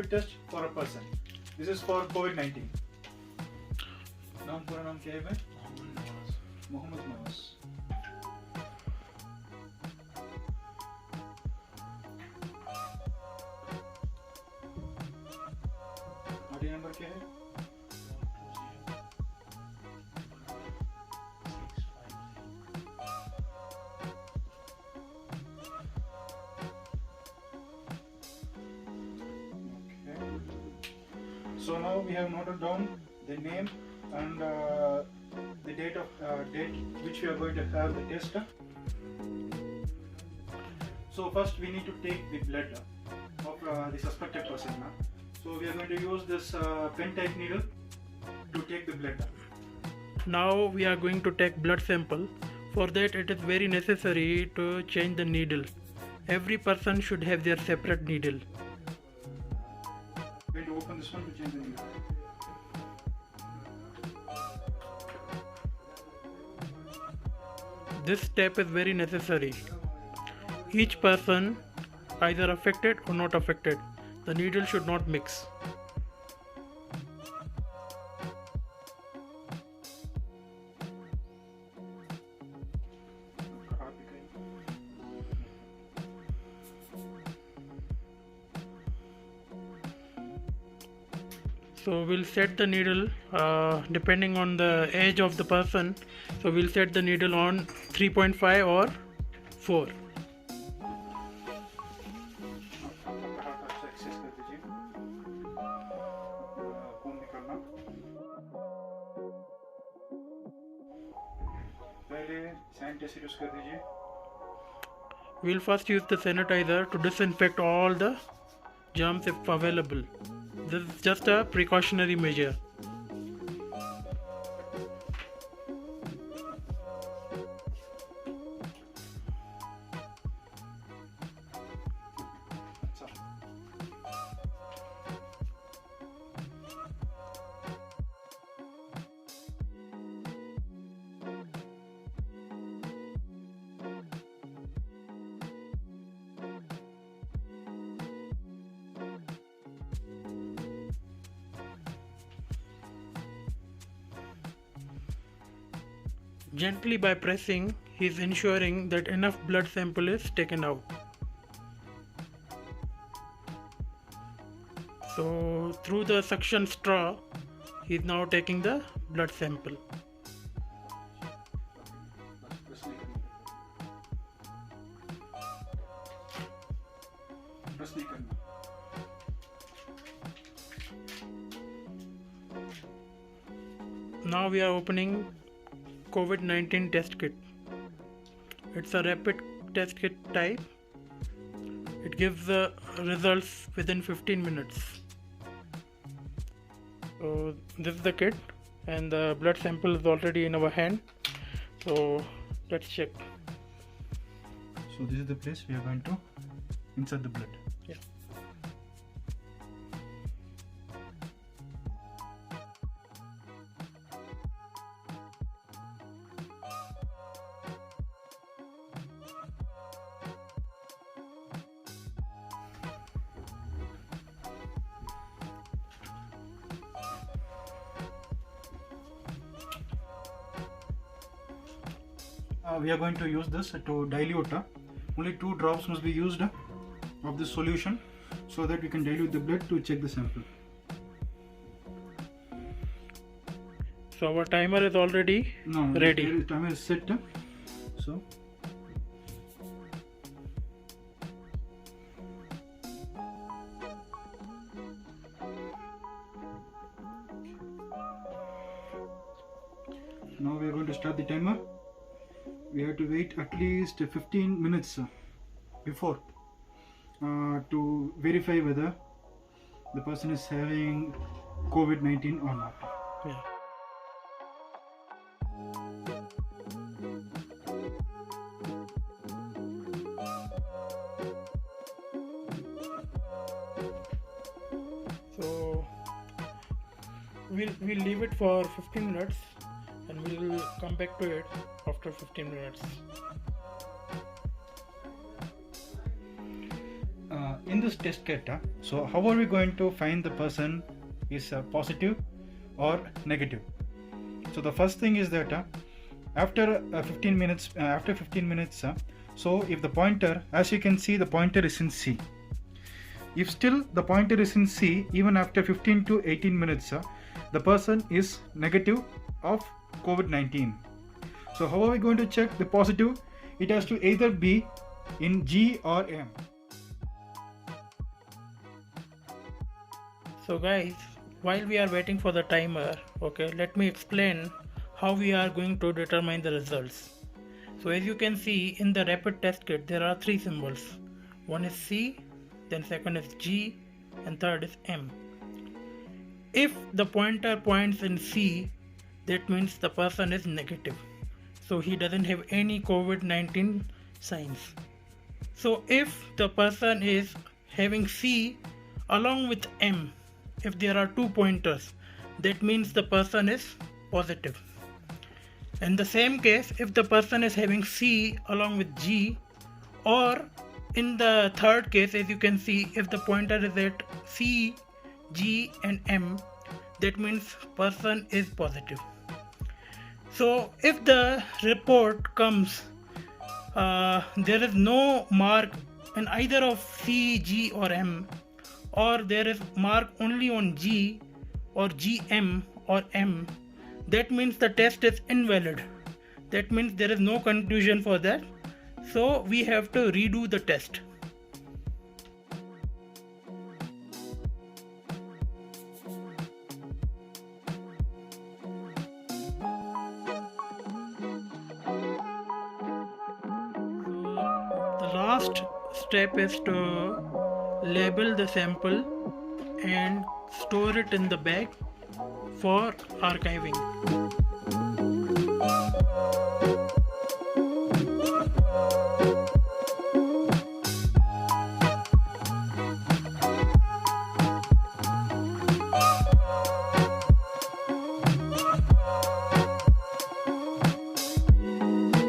rapid test for a person. This is for COVID-19. नाम पूरा नाम क्या है भाई? मोहम्मद नवाज. आईडी नंबर क्या है? So now we have noted down the name and the date which we are going to have the test. So first we need to take the blood of the suspected person. So we are going to use this pen type needle to take the blood. Now we are going to take blood sample. For that it is very necessary to change the needle. Every person should have their separate needle. I'm going to open this one to change the needle. This step is very necessary. Each person, either affected or not affected, the needle should not mix. So we'll set the needle depending on the age of the person. So we'll set the needle on 3.5 or 4. We'll first use the sanitizer to disinfect all the germs if available. This is just a precautionary measure. Gently by pressing, he is ensuring that enough blood sample is taken out. So through the suction straw, he is now taking the blood sample. Now we are opening COVID-19 test kit. It's a rapid test kit type. It gives the results within 15 minutes. So this is the kit and the blood sample is already in our hand. So let's check. So this is the place we are going to insert the blood. Yeah. We are going to use this to dilute. Only 2 drops must be used of this solution so that we can dilute the blood to check the sample. So our timer is already ready. The timer is set. So now we are going to start the timer. We have to wait at least 15 minutes before to verify whether the person is having COVID-19 or not. Yeah. So we'll leave it for 15 minutes and we'll come back to it after 15 minutes. in this test kit, so how are we going to find the person is positive or negative? So the first thing is that after 15 minutes, so if the pointer, as you can see, the pointer is in C. If still the pointer is in C, even after 15 to 18 minutes, the person is negative of COVID-19. So how are we going to check the positive? It has to either be in G or M. So guys, while we are waiting for the timer, okay, let me explain how we are going to determine the results. So as you can see in the rapid test kit, there are three symbols. One is C, then second is G, and third is M. If the pointer points in C, that means the person is negative. So he doesn't have any COVID-19 signs. So if the person is having C along with M, if there are 2 pointers, that means the person is positive. In the same case, if the person is having C along with G, or in the third case, as you can see, if the pointer is at C, G and M, that means person is positive. So if the report comes, there is no mark in either of C, G or M, or there is mark only on G or GM or M, that means the test is invalid. That means there is no conclusion for that. So we have to redo the test. The last step is to label the sample and store it in the bag for archiving.